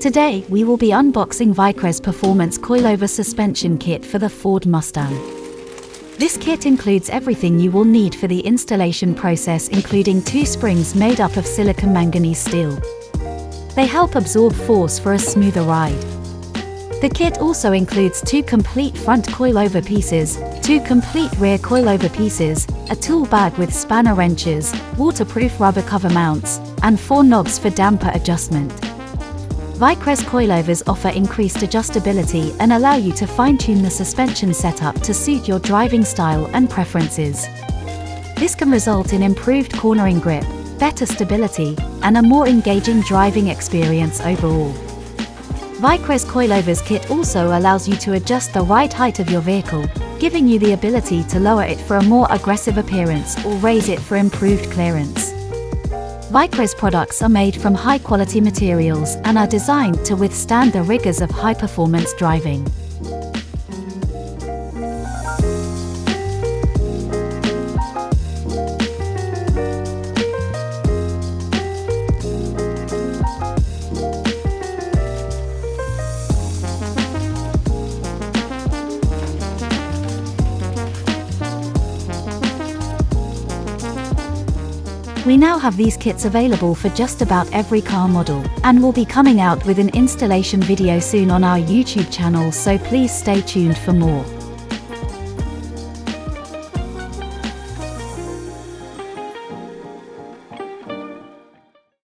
Today, we will be unboxing Vicrez Performance Coilover Suspension Kit for the Ford Mustang. This kit includes everything you will need for the installation process, including 2 springs made up of silicon manganese steel. They help absorb force for a smoother ride. The kit also includes 2 complete front coilover pieces, 2 complete rear coilover pieces, a tool bag with spanner wrenches, waterproof rubber cover mounts, and 4 knobs for damper adjustment. Vicrez coilovers offer increased adjustability and allow you to fine-tune the suspension setup to suit your driving style and preferences. This can result in improved cornering grip, better stability, and a more engaging driving experience overall. Vicrez Coilovers kit also allows you to adjust the right height of your vehicle, giving you the ability to lower it for a more aggressive appearance or raise it for improved clearance. Vicrez products are made from high-quality materials and are designed to withstand the rigors of high-performance driving. We now have these kits available for just about every car model, and will be coming out with an installation video soon on our YouTube channel, so please stay tuned for more.